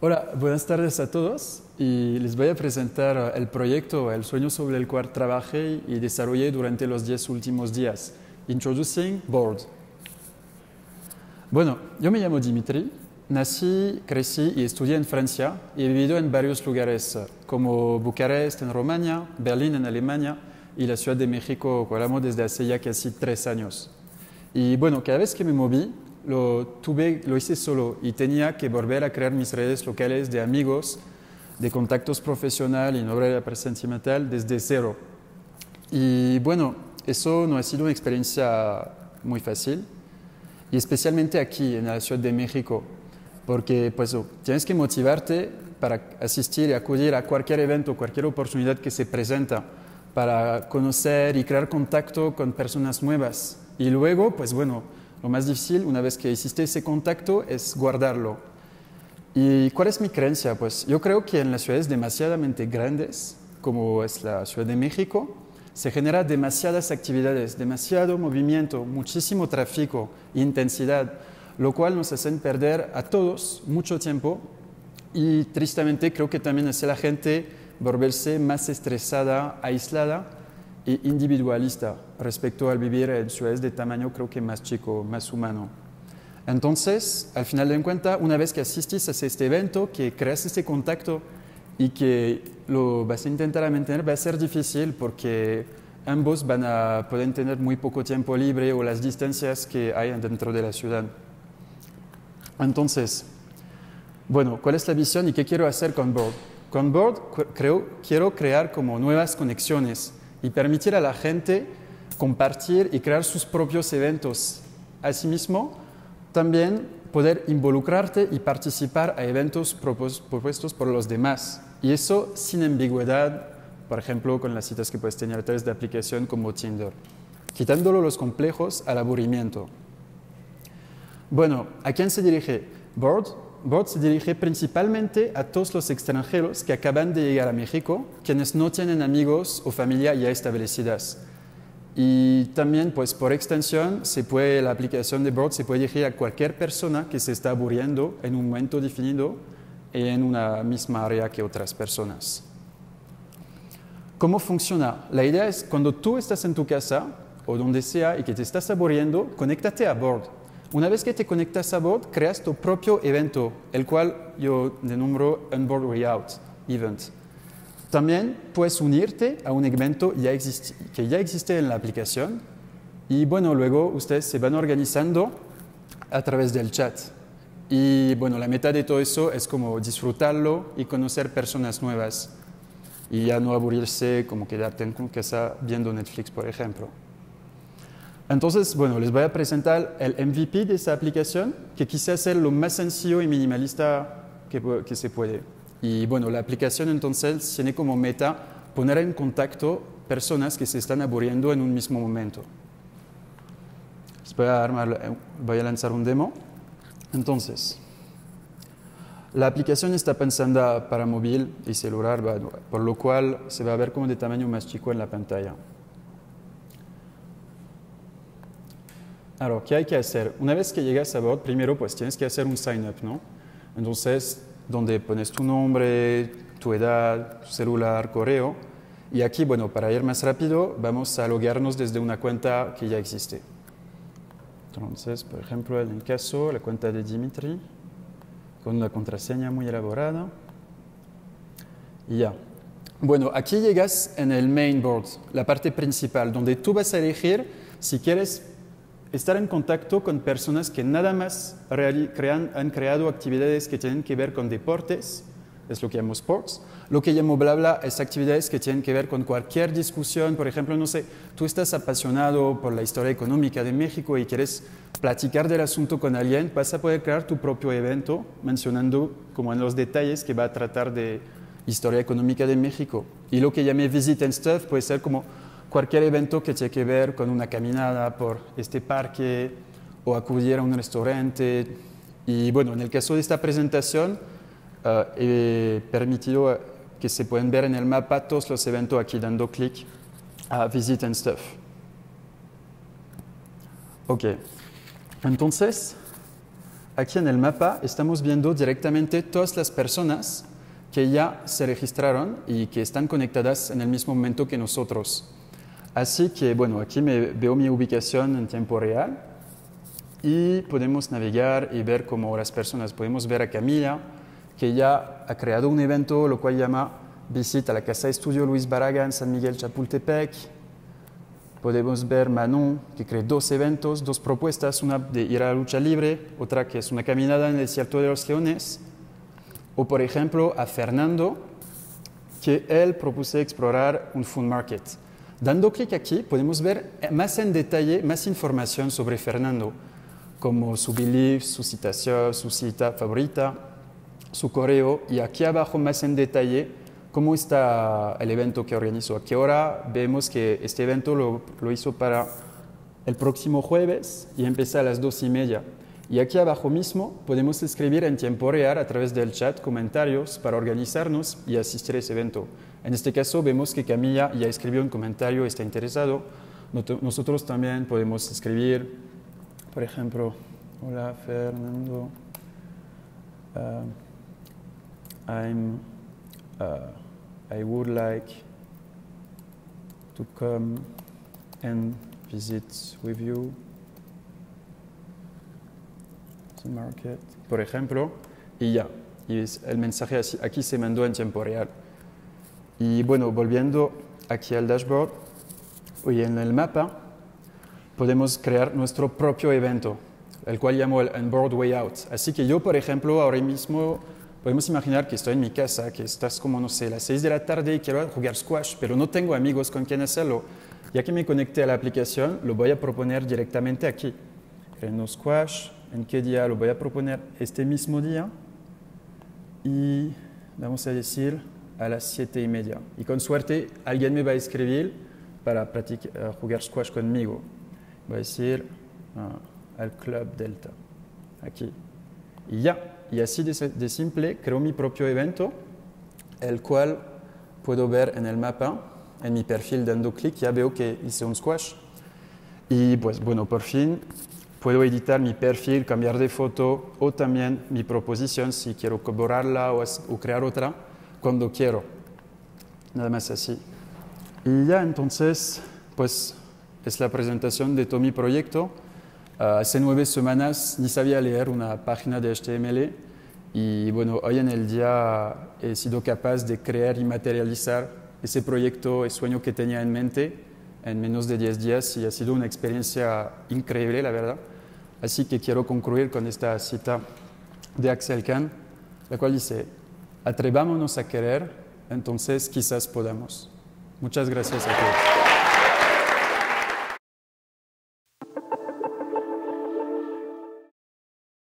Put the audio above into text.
Hola, buenas tardes a todos y les voy a presentar el proyecto, el sueño sobre el cual trabajé y desarrollé durante los 10 últimos días. Introducing Board. Bueno, yo me llamo Dimitri, nací, crecí y estudié en Francia y he vivido en varios lugares como Bucarest en Rumania, Berlín en Alemania y la Ciudad de México, que hablamos desde hace ya casi 3 años. Y bueno, cada vez que me moví, lo hice solo y tenía que volver a crear mis redes locales de amigos, de contactos profesionales y no de la presencia sentimental desde cero. Y bueno, eso no ha sido una experiencia muy fácil, y especialmente aquí en la Ciudad de México, porque pues, tienes que motivarte para asistir y acudir a cualquier evento, cualquier oportunidad que se presenta, para conocer y crear contacto con personas nuevas. Y luego, pues bueno, lo más difícil, una vez que hiciste ese contacto, es guardarlo. ¿Y cuál es mi creencia? Pues yo creo que en las ciudades demasiadamente grandes, como es la Ciudad de México, se genera demasiadas actividades, demasiado movimiento, muchísimo tráfico, intensidad, lo cual nos hace perder a todos mucho tiempo y tristemente creo que también hace a la gente volverse más estresada, aislada e individualista respecto al vivir en ciudades de tamaño creo que más chico, más humano. Entonces, al final de cuentas, una vez que asistís a este evento, que creas este contacto y que lo vas a intentar mantener, va a ser difícil porque ambos pueden tener muy poco tiempo libre o las distancias que hay dentro de la ciudad. Entonces, bueno, ¿cuál es la visión y qué quiero hacer con Board? Con Board quiero crear como nuevas conexiones y permitir a la gente compartir y crear sus propios eventos. Asimismo, también poder involucrarte y participar a eventos propuestos por los demás. Y eso sin ambigüedad, por ejemplo, con las citas que puedes tener a través de aplicación como Tinder, quitándolo los complejos al aburrimiento. Bueno, ¿a quién se dirige Board? Board se dirige principalmente a todos los extranjeros que acaban de llegar a México, quienes no tienen amigos o familia ya establecidas. Y también, pues por extensión, la aplicación de Board se puede dirigir a cualquier persona que se está aburriendo en un momento definido en una misma área que otras personas. ¿Cómo funciona? La idea es cuando tú estás en tu casa o donde sea y que te estás aburriendo, conéctate a Board. Una vez que te conectas a Board, creas tu propio evento, el cual yo denombro Unboard Layout Event. También puedes unirte a un evento que ya existe en la aplicación y bueno, luego ustedes se van organizando a través del chat. Y bueno, la meta de todo eso es como disfrutarlo y conocer personas nuevas y ya no aburrirse como quedarte en casa viendo Netflix, por ejemplo. Entonces, bueno, les voy a presentar el MVP de esta aplicación, que quise hacer lo más sencillo y minimalista que se puede. Y bueno, la aplicación entonces tiene como meta poner en contacto personas que se están aburriendo en un mismo momento. Voy a lanzar un demo. Entonces, la aplicación está pensada para móvil y celular, por lo cual se va a ver como de tamaño más chico en la pantalla. Ahora, ¿qué hay que hacer? Una vez que llegas a Board, primero pues tienes que hacer un sign up, ¿no? Entonces, donde pones tu nombre, tu edad, tu celular, correo. Y aquí, bueno, para ir más rápido, vamos a loguearnos desde una cuenta que ya existe. Entonces, por ejemplo, en el caso, la cuenta de Dimitri, con una contraseña muy elaborada. Y ya. Bueno, aquí llegas en el main board, la parte principal, donde tú vas a elegir si quieres estar en contacto con personas que nada más han creado actividades que tienen que ver con deportes, es lo que llamo sports. Lo que llamo bla bla es actividades que tienen que ver con cualquier discusión. Por ejemplo, no sé, tú estás apasionado por la historia económica de México y quieres platicar del asunto con alguien, vas a poder crear tu propio evento mencionando como en los detalles que va a tratar de historia económica de México. Y lo que llamé Visit and Stuff puede ser como cualquier evento que tiene que ver con una caminada por este parque o acudir a un restaurante. Y bueno, en el caso de esta presentación, he permitido que se puedan ver en el mapa todos los eventos aquí dando clic visit and stuff. Ok, entonces aquí en el mapa estamos viendo directamente todas las personas que ya se registraron y que están conectadas en el mismo momento que nosotros. Así que, bueno, aquí veo mi ubicación en tiempo real y podemos navegar y ver cómo las personas. Podemos ver a Camilla, que ya ha creado un evento, lo cual llama Visita a la Casa de Estudio Luis Barraga en San Miguel Chapultepec. Podemos ver Manon, que creó 2 eventos, 2 propuestas, una de ir a la lucha libre, otra que es una caminada en el desierto de los leones. O, por ejemplo, a Fernando, que él propuso explorar un food market. Dando clic aquí, podemos ver más en detalle, más información sobre Fernando, como su belief, su citación, su cita favorita, su correo, y aquí abajo más en detalle cómo está el evento que organizó. A qué hora vemos que este evento lo hizo para el próximo jueves y empieza a las 2:30. Y aquí abajo mismo podemos escribir en tiempo real a través del chat comentarios para organizarnos y asistir a ese evento. En este caso vemos que Camilla ya escribió un comentario, está interesado. Nosotros también podemos escribir, por ejemplo, hola Fernando, I would like to come and visit with you the market, por ejemplo, y ya. Y el mensaje aquí se mandó en tiempo real. Y bueno, volviendo aquí al dashboard, hoy en el mapa podemos crear nuestro propio evento, el cual llamo el Onboard Way Out. Así que yo, por ejemplo, ahora mismo podemos imaginar que estoy en mi casa, que estás como, no sé, las 6 de la tarde y quiero jugar squash, pero no tengo amigos con quien hacerlo. Ya que me conecté a la aplicación, lo voy a proponer directamente aquí. Creando squash, ¿en qué día? Lo voy a proponer este mismo día y vamos a decir a las 7:30. Y con suerte alguien me va a escribir para jugar squash conmigo. Voy a decir al Club Delta, aquí. Y ya. Y así de simple, creo mi propio evento, el cual puedo ver en el mapa, en mi perfil dando clic, ya veo que hice un squash. Y pues bueno, por fin puedo editar mi perfil, cambiar de foto o también mi proposición si quiero borrarla o crear otra cuando quiero. Nada más así. Y ya entonces, pues es la presentación de todo mi proyecto. Hace 9 semanas ni sabía leer una página de HTML y bueno, hoy en el día he sido capaz de crear y materializar ese proyecto, el sueño que tenía en mente en menos de 10 días y ha sido una experiencia increíble, la verdad. Así que quiero concluir con esta cita de Axel Kahn, la cual dice, atrevámonos a querer, entonces quizás podamos. Muchas gracias a todos.